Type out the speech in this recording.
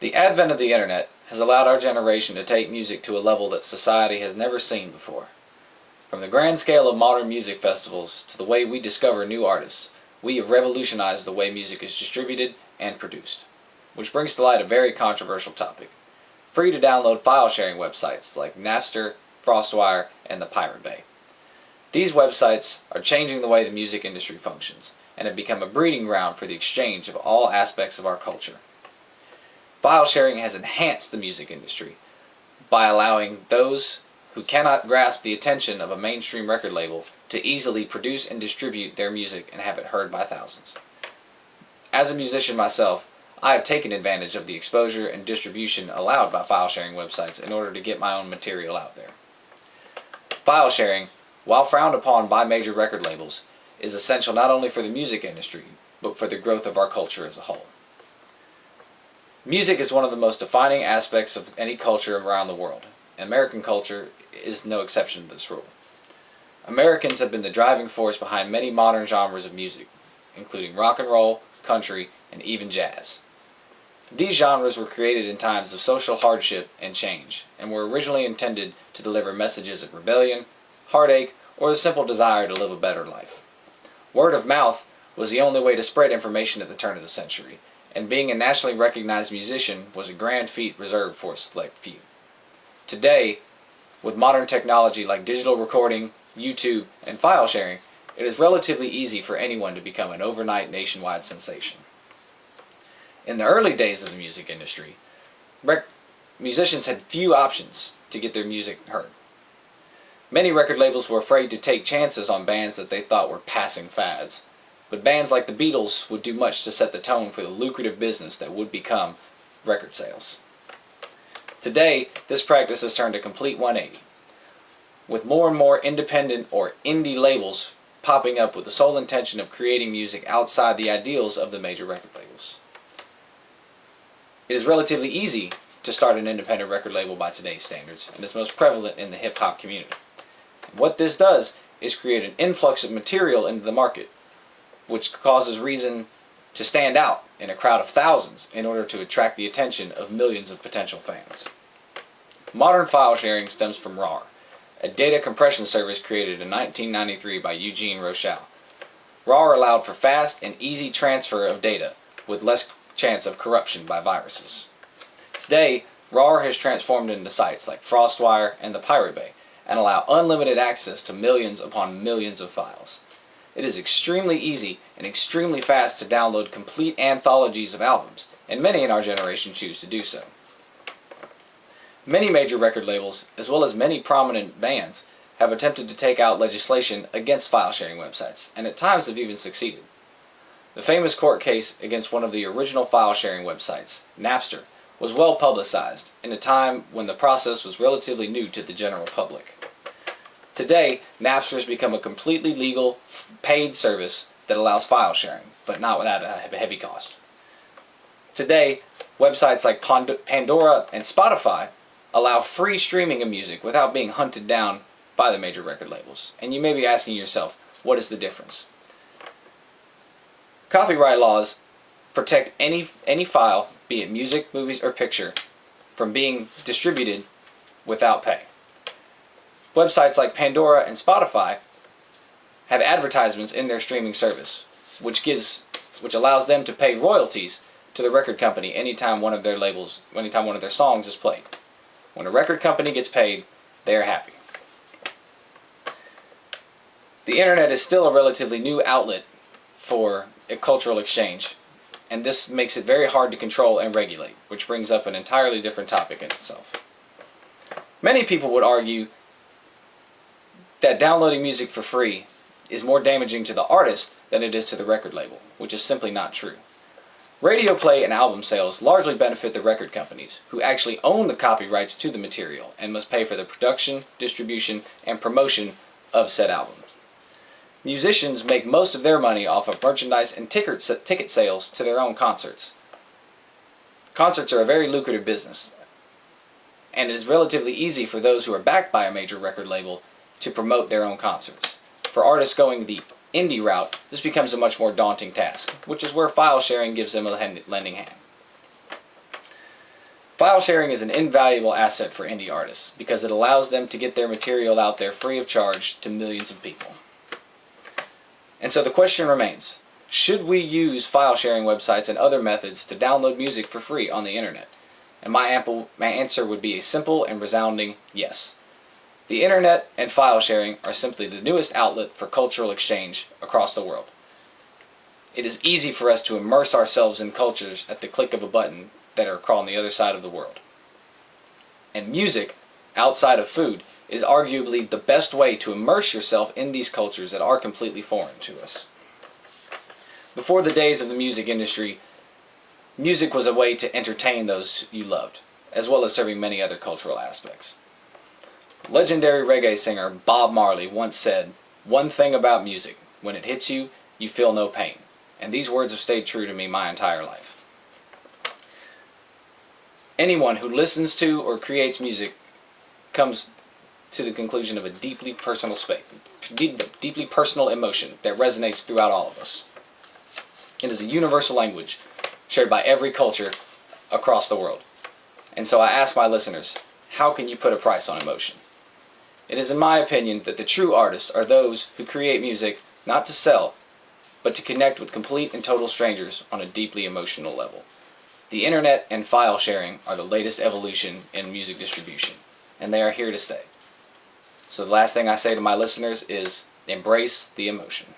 The advent of the internet has allowed our generation to take music to a level that society has never seen before. From the grand scale of modern music festivals to the way we discover new artists, we have revolutionized the way music is distributed and produced. Which brings to light a very controversial topic: free to download file sharing websites like Napster, FrostWire, and the Pirate Bay. These websites are changing the way the music industry functions and have become a breeding ground for the exchange of all aspects of our culture. File sharing has enhanced the music industry by allowing those who cannot grasp the attention of a mainstream record label to easily produce and distribute their music and have it heard by thousands. As a musician myself, I have taken advantage of the exposure and distribution allowed by file sharing websites in order to get my own material out there. File sharing, while frowned upon by major record labels, is essential not only for the music industry, but for the growth of our culture as a whole. Music is one of the most defining aspects of any culture around the world. American culture is no exception to this rule. Americans have been the driving force behind many modern genres of music, including rock and roll, country, and even jazz. These genres were created in times of social hardship and change, and were originally intended to deliver messages of rebellion, heartache, or the simple desire to live a better life. Word of mouth was the only way to spread information at the turn of the century, and being a nationally recognized musician was a grand feat reserved for a select few. Today, with modern technology like digital recording, YouTube, and file sharing, it is relatively easy for anyone to become an overnight nationwide sensation. In the early days of the music industry, musicians had few options to get their music heard. Many record labels were afraid to take chances on bands that they thought were passing fads, but bands like the Beatles would do much to set the tone for the lucrative business that would become record sales. Today, this practice has turned a complete 180, with more and more independent or indie labels popping up with the sole intention of creating music outside the ideals of the major record labels. It is relatively easy to start an independent record label by today's standards, and is most prevalent in the hip-hop community. And what this does is create an influx of material into the market, which causes reason to stand out in a crowd of thousands in order to attract the attention of millions of potential fans. Modern file sharing stems from RAR, a data compression service created in 1993 by Eugene Rochelle. RAR allowed for fast and easy transfer of data with less chance of corruption by viruses. Today, RAR has transformed into sites like FrostWire and the Pirate Bay and allow unlimited access to millions upon millions of files. It is extremely easy and extremely fast to download complete anthologies of albums, and many in our generation choose to do so. Many major record labels, as well as many prominent bands, have attempted to take out legislation against file sharing websites, and at times have even succeeded. The famous court case against one of the original file sharing websites, Napster, was well publicized in a time when the process was relatively new to the general public. Today, Napster has become a completely legal, paid service that allows file sharing, but not without a heavy cost. Today, websites like Pandora and Spotify allow free streaming of music without being hunted down by the major record labels. And you may be asking yourself, what is the difference? Copyright laws protect any file, be it music, movies, or picture, from being distributed without pay. Websites like Pandora and Spotify have advertisements in their streaming service, which allows them to pay royalties to the record company anytime one of their songs is played. When a record company gets paid, they are happy. The internet is still a relatively new outlet for a cultural exchange, and this makes it very hard to control and regulate, which brings up an entirely different topic in itself. Many people would argue that downloading music for free is more damaging to the artist than it is to the record label, which is simply not true. Radio play and album sales largely benefit the record companies, who actually own the copyrights to the material and must pay for the production, distribution, and promotion of said albums. Musicians make most of their money off of merchandise and ticket sales to their own concerts. Concerts are a very lucrative business, and it is relatively easy for those who are backed by a major record label to promote their own concerts. For artists going the indie route, this becomes a much more daunting task, which is where file sharing gives them a lending hand. File sharing is an invaluable asset for indie artists because it allows them to get their material out there free of charge to millions of people. And so the question remains, should we use file sharing websites and other methods to download music for free on the internet? And my answer would be a simple and resounding yes. The internet and file sharing are simply the newest outlet for cultural exchange across the world. It is easy for us to immerse ourselves in cultures at the click of a button that are on the other side of the world. And music, outside of food, is arguably the best way to immerse yourself in these cultures that are completely foreign to us. Before the days of the music industry, music was a way to entertain those you loved, as well as serving many other cultural aspects. Legendary reggae singer Bob Marley once said, "One thing about music, when it hits you, you feel no pain." And these words have stayed true to me my entire life. Anyone who listens to or creates music comes to the conclusion of a deeply personal deeply personal emotion that resonates throughout all of us. It is a universal language shared by every culture across the world. And so I ask my listeners, how can you put a price on emotion? It is in my opinion that the true artists are those who create music not to sell, but to connect with complete and total strangers on a deeply emotional level. The internet and file sharing are the latest evolution in music distribution, and they are here to stay. So the last thing I say to my listeners is, embrace the emotion.